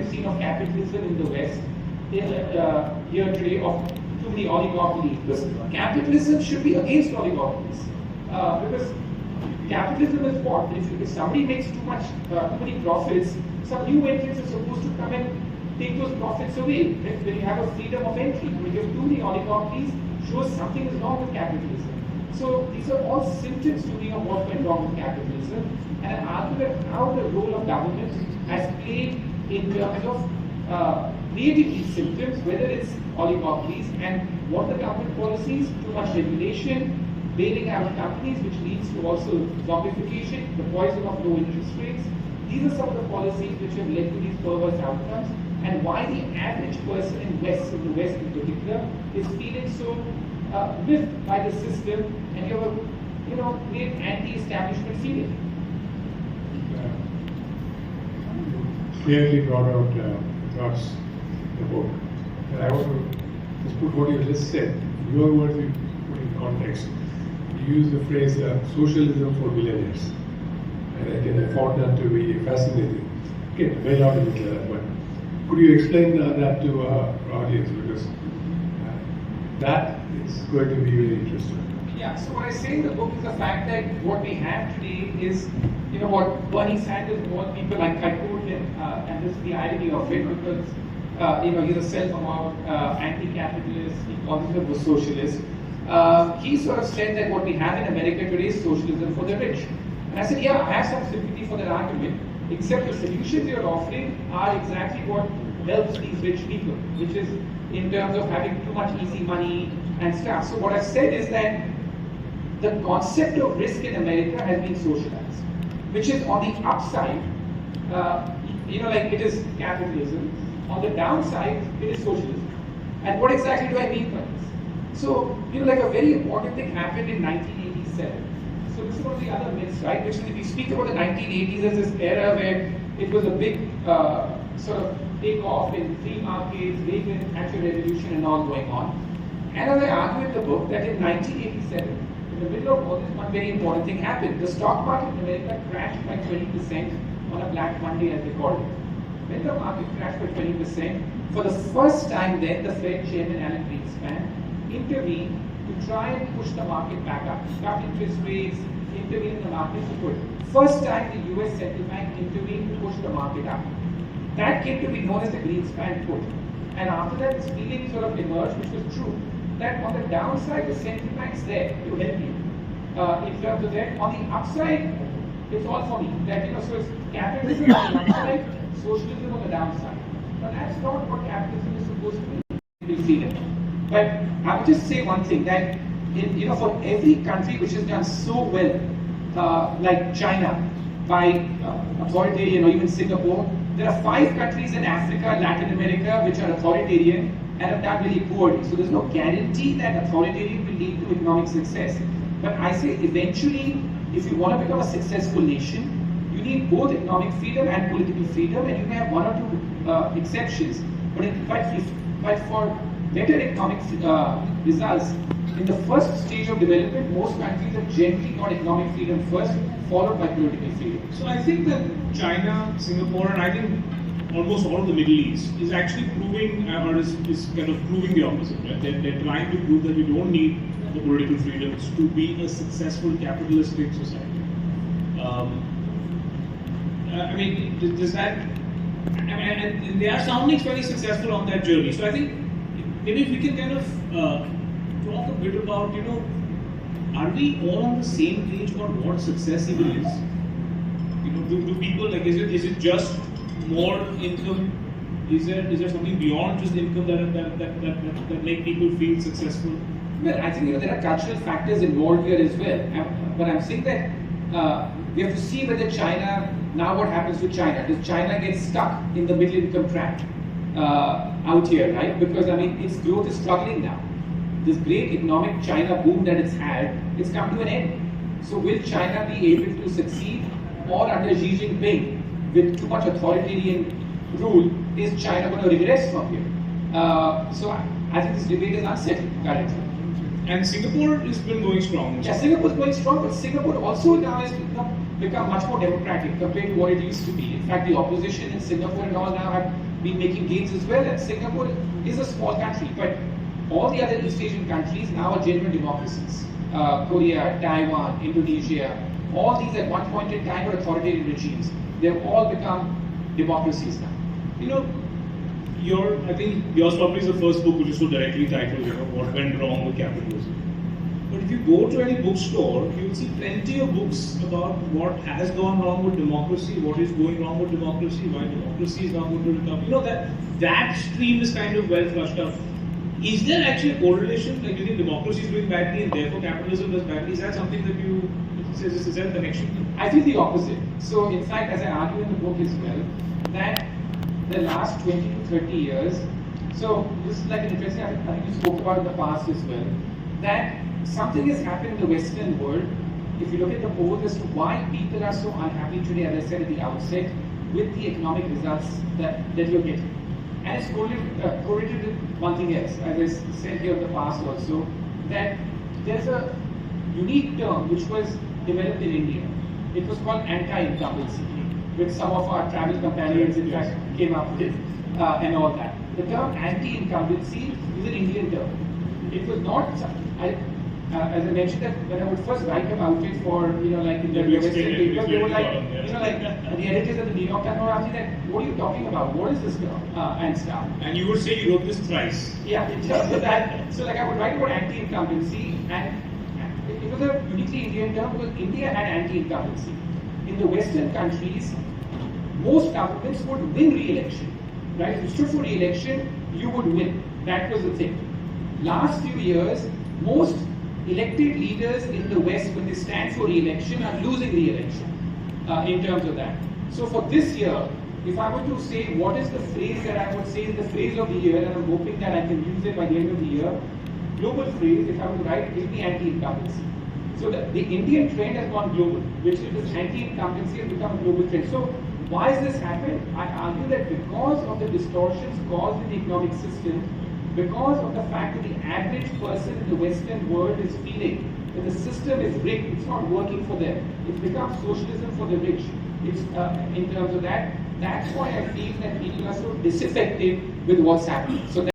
we've seen of capitalism in the West here today of too many oligopolies. Because capitalism should be against oligopolies. Because capitalism is what? If somebody makes too many profits, some new entrants are supposed to come and take those profits away. When you have a freedom of entry, when you have too many oligopolies, shows something is wrong with capitalism. So these are all symptoms to me of what went wrong with capitalism, and I argue that how the role of government has played in terms of creating these symptoms, whether it's oligopolies and what the government policies, too much regulation, bailing out companies, which leads to also zombification, the poison of low interest rates. These are some of the policies which have led to these perverse outcomes, and why the average person in the West in particular, is feeling so whipped by the system, and you have a great anti-establishment feeling. Clearly brought out thoughts in the book. And I want to just put what you just said, your words you put in context. You use the phrase socialism for billionaires. And I found that to be fascinating. Okay, well out of it, but could you explain that to our audience? Because that is going to be really interesting. Yeah, so what I say in the book is the fact that what we have today is, what Bernie Sanders warned people, like I quote him, and this is the irony of it, because, he's a self-avowed anti-capitalist, he calls himself a socialist. He sort of said that what we have in America today is socialism for the rich. And I said, yeah, I have some sympathy for that argument, except the solutions you're offering are exactly what helps these rich people, which is in terms of having too much easy money and stuff. So what I've said is that the concept of risk in America has been socialized, which is on the upside, like it is capitalism. On the downside, it is socialism. And what exactly do I mean by this? So, like a very important thing happened in 1987. So this is one of the other myths, right? Which we speak about the 1980s as this era where it was a big sort of takeoff in free markets, Reagan, Thatcher revolution and all going on. And as I argue in the book that in 1987, in the middle of all this, one very important thing happened. The stock market in America crashed by 20% on a Black Monday, as they called it. When the market crashed by 20%, for the first time then, the Fed chairman Alan Greenspan intervened to try and push the market back up, cut interest rates, intervene in the market to put. First time the US central bank intervened to push the market up. That came to be known as the Greenspan put. And after that, this feeling sort of emerged, which was true, that on the downside, the central bank's there to help you. In terms of that, on the upside, it's all for me. That so it's capitalism on the upside, socialism on the downside. But that's not what capitalism is supposed to be. Freedom. But I would just say one thing, that for every country which has done so well, like China, by authoritarian, or even Singapore, there are 5 countries in Africa, Latin America, which are authoritarian and have done really poorly. So there's no guarantee that authoritarian will lead to economic success. But I say eventually, if you want to become a successful nation, you need both economic freedom and political freedom, and you may have 1 or 2 exceptions. But for better economic results, in the first stage of development, most countries have generally got economic freedom first, followed by political freedom. So I think that China, Singapore, and I think almost all of the Middle East is actually proving, or is kind of proving the opposite. Right? They're trying to prove that you don't need the political freedoms to be a successful capitalistic society. Does that? And they are sounding very successful on that journey. So I think maybe if we can kind of talk a bit about, are we all on the same page on what success even is? Do people is it just more income? Is there something beyond just income that make people feel successful? Well, I think there are cultural factors involved here as well. But I'm saying that we have to see whether China, now what happens to China? Does China get stuck in the middle income trap out here, right? Because its growth is struggling now. This great economic China boom that it's had, it's come to an end. So will China be able to succeed, or under Xi Jinping, with too much authoritarian rule, is China going to regress from here? So I think this debate is unsettled currently. And Singapore has been going strong. Yeah, Singapore is going strong, but Singapore also now has become much more democratic compared to what it used to be. In fact, the opposition in Singapore and all now have been making gains as well. And Singapore is a small country, but all the other East Asian countries now are genuine democracies. Korea, Taiwan, Indonesia, all these at one point in time were authoritarian regimes. They've all become democracies now. You know, I think yours probably is the first book which is so directly titled, What Went Wrong with Capitalism. But if you go to any bookstore, you will see plenty of books about what has gone wrong with democracy, what is going wrong with democracy, why democracy is not going to recover. That stream is kind of well flushed out. Is there actually a correlation, like you think democracy is doing badly and therefore capitalism does badly? Is that something that you say, is there a connection? I think the opposite. So in fact, as I argue in the book as well, that the last 20 to 30 years, so this is like an interesting, I think you spoke about in the past as well, that something has happened in the Western world. If you look at the polls as to why people are so unhappy today, as I said at the outset, with the economic results that you're getting. And it's correlated with one thing else, as I said here in the past also, that there's a unique term which was developed in India. It was called anti-incumbency, which some of our travel companions in fact came up with and all that. The term anti-incumbency is an Indian term. It was not, as I mentioned that when I would first write about it for, like in the Western paper, they were like, like the editors of the New York Times were asking that, what are you talking about? What is this term? And stuff. And you would say you wrote this thrice. Yeah, in terms of that. So like I would write about anti-incumbency, and it was a uniquely Indian term because India had anti-incumbency. In the Western countries, most governments would win re-election. Right? If you stood for re-election, you would win. That was the thing. Last few years, most elected leaders in the West, when they stand for re-election, are losing re-election in terms of that. So for this year, if I were to say what is the phrase that I would say is the phrase of the year, and I'm hoping that I can use it by the end of the year, global phrase, if I were to write, is the anti-incumbency. So the Indian trend has gone global, which is this anti-incumbency has become a global trend. So why has this happened? I argue that because of the distortions caused in the economic system, because of the fact that the average person in the Western world is feeling that the system is rigged, it's not working for them. It's become socialism for the rich. It's in terms of that. That's why I feel that people are so disaffected with what's happening. So